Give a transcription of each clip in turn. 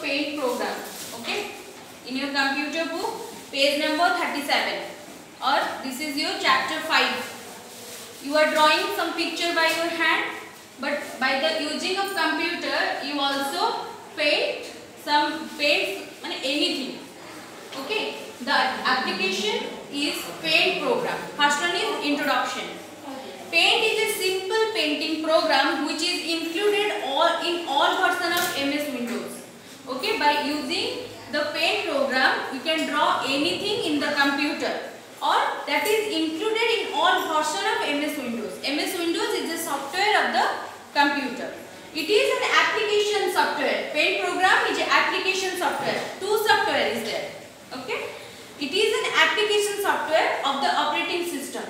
paint program. Okay, in your computer book, page number 37, or this is your chapter 5. You are drawing some picture by your hand, but by the using of computer, you also paint anything. Okay, the application is paint program. First one is introduction. Paint is a simple painting program which is included in all versions of MS Windows. Okay, by using the paint program, you can draw anything in the computer, or that is included in all versions of MS Windows. MS Windows is the software of the computer. It is an application software. Paint program is an application software. Two software is there. Okay, it is an application software of the operating system.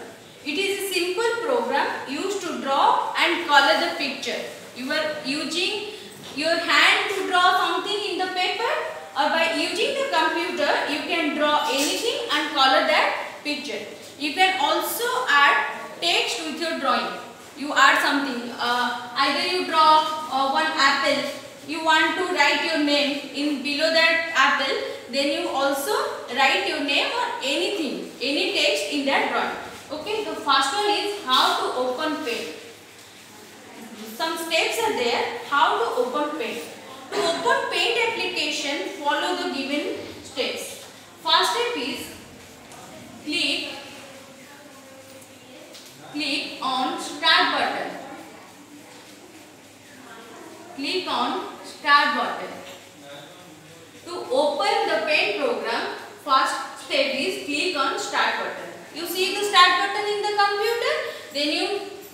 It is a simple program used to draw and color the picture. You are using your hand to draw something in the paper, or by using the computer you can draw anything and color that picture. You can also add text with your drawing. You add something, either you draw one apple, you want to write your name in below that apple, then you also write your name or anything, any text in that drawing. Okay, the first one is how to open paint. Some steps are there, how to open paint. To open paint application, follow the given steps. First step is click on start button. Click on start button. To open the paint program, first step is click on start button. You see the start button in the computer, then you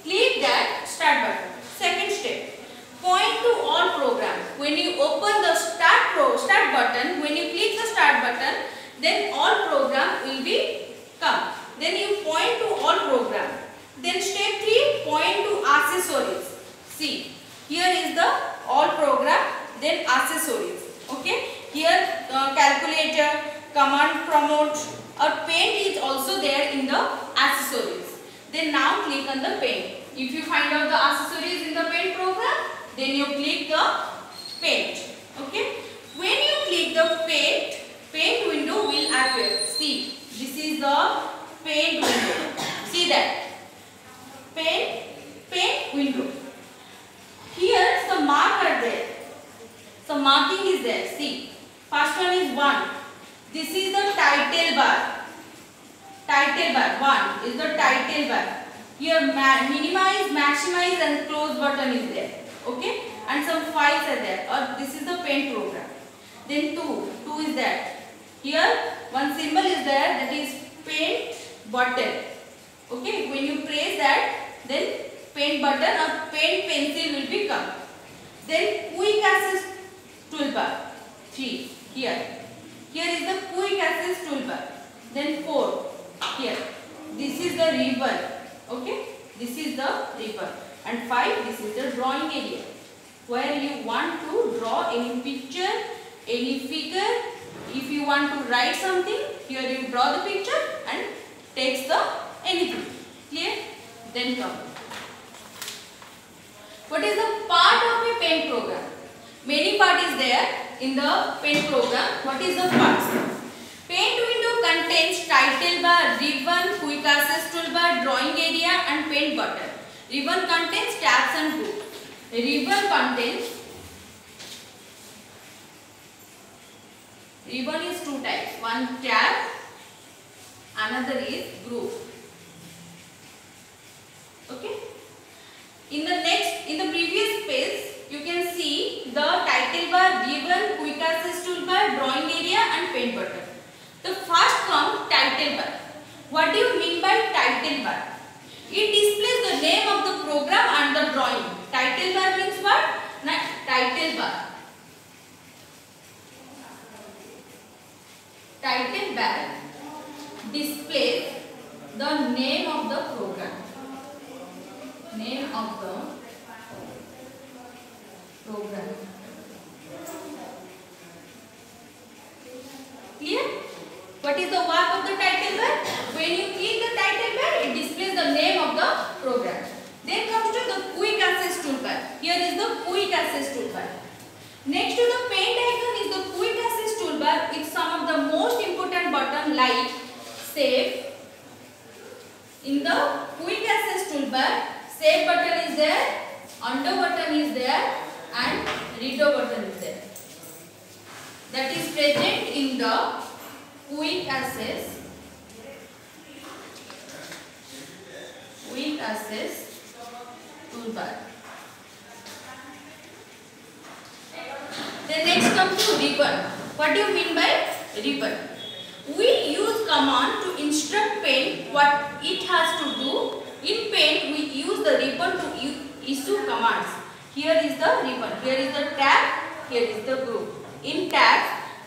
click that start button. Second step, point to all programs. When you open the start button, when you click the start button, then all program will be come. Then you point to all program. Then step 3, point to accessories. See, here is the all program, then accessories. Okay, here calculator, command prompt, or paint is also there in the accessories. Then now click on the paint. If you find out the accessories in the paint program, then you click the paint. Okay, when you click the paint window will appear. See, this is the paint window. See that paint window. Here some mark are there. Some marking is there. See, first one is 1. This is the title bar. Title bar 1 is the title bar. Here minimize, maximize and close button is there. Okay, and some files are there. Or this is the paint program. Then 2 is that. Here one symbol is there, that is paint button. Okay, when you press that, then paint button or paint pencil will become. Then quick access toolbar 3 here. Here is the quick access toolbar. Then 4 here. This is the ribbon. Okay, this is the ribbon. And 5, this is the drawing area, where you want to draw any picture, any figure. If you want to write something, here you draw the picture and text the anything. Clear? Then come. What is the part of a paint program? Many part is there in the paint program. What is the parts? Paint window contains title bar, ribbon, quick access toolbar, drawing area and paint button. Ribbon contains tabs and groups. Ribbon is 2 types. One tab, another is group. Okay. In the previous page, you can see the title bar, ribbon, quick access toolbar, drawing area and paint button. The first comes title bar. What do you mean by title bar? It displays the name of the program and the drawing. Title bar means what? Title bar. Title bar displays the name of the program. Name of the program. Clear? What is the work of the title bar? When you click the title bar, it displays the name of the program. Then comes to the quick access toolbar. Here is the quick access toolbar. Next to the paint icon is the like save. In the quick access toolbar, save button is there, undo button is there, and redo button is there. That is present in the quick access toolbar. Then next comes to ribbon. What do you mean by ribbon? We use command to instruct Paint what it has to do. In Paint, we use the ribbon to issue commands. Here is the ribbon, here is the tab, here is the group. In tab,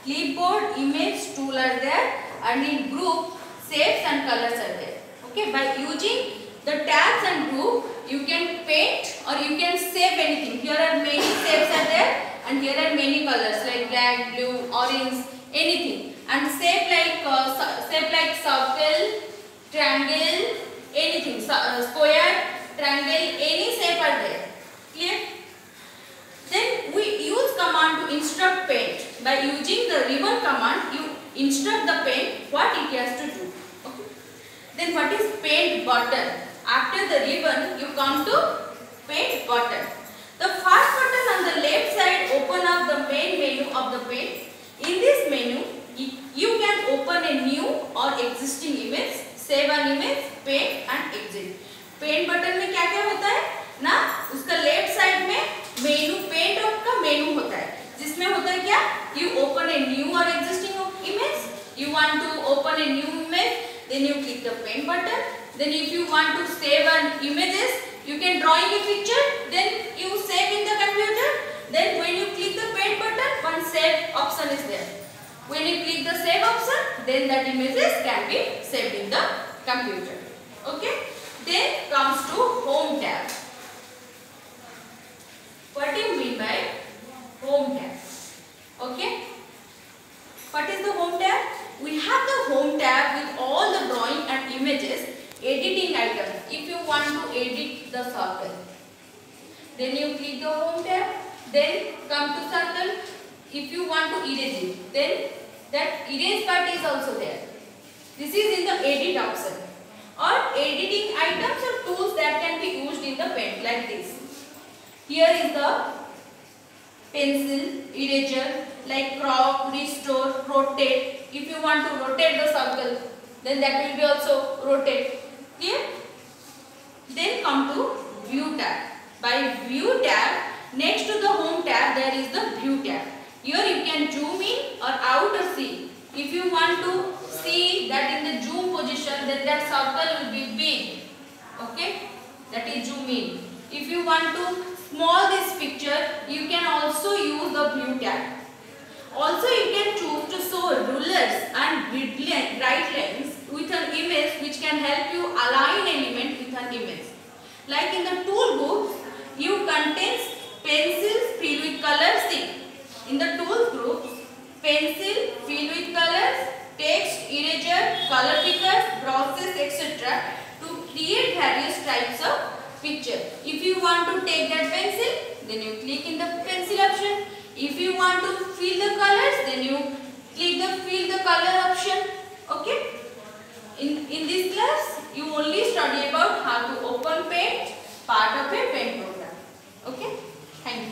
clipboard, image, tool are there, and in group, shapes and colors are there. Okay, by using the tabs and group, you can paint or you can save anything. Here are many shapes are there, and here are many colors like black, blue, orange, anything. And shape like circle, triangle, anything. Square, triangle, any shape are there. Clear? Then we use command to instruct Paint. By using the ribbon command, you instruct the Paint what it has to do. Okay. Then what is Paint button? After the ribbon, you come to Paint button. The first button on the left side open up the main menu of the Paint. In this menu, you can open a new or existing image, save an image, paint and exit. Paint button में क्या क्या होता है ना, उसका left side में मेनू, paint का मेनू होता है, जिसमें होता है क्या, you open a new or existing image, you want to open a new image, then you click the paint button. Then if you want to save an images, you can drawing a picture, then you save in the computer. Then when you click the paint button, one save option is there. When you click the save option, then that images can be saved in the computer. Okay. Then comes to home tab. What do you mean by home tab? Okay. What is the home tab? We have the home tab with all the drawing and images, editing items. If you want to edit the circle, then you click the home tab. Then come to circle. If you want to erase it, then that erase part is also there. This is in the edit option. Or editing items or tools that can be used in the Paint like this. Here is the pencil, eraser, like crop, restore, rotate. If you want to rotate the circle, then that will be also rotate. Clear? Then come to view tab. By view tab, next to the home tab, there is the view tab. Here you can zoom in or out or see. If you want to see that in the zoom position, then that circle will be big. Okay? That is zoom in. If you want to small this picture, you can also use the view tab. Also you can choose to show rulers and right lines with an image which can help you align element with an image. Like in the tool book, you contains pencils filled with colors. See, in the tools group, pencil filled with colors, text, eraser, color pickers, brushes, etc. to create various types of picture. If you want to take that pencil, then you click in the pencil option. If you want to fill the colors, then you click the fill the color option. Okay. In this class, you only study about how to open Paint, part of a Paint program. Okay. Thank you.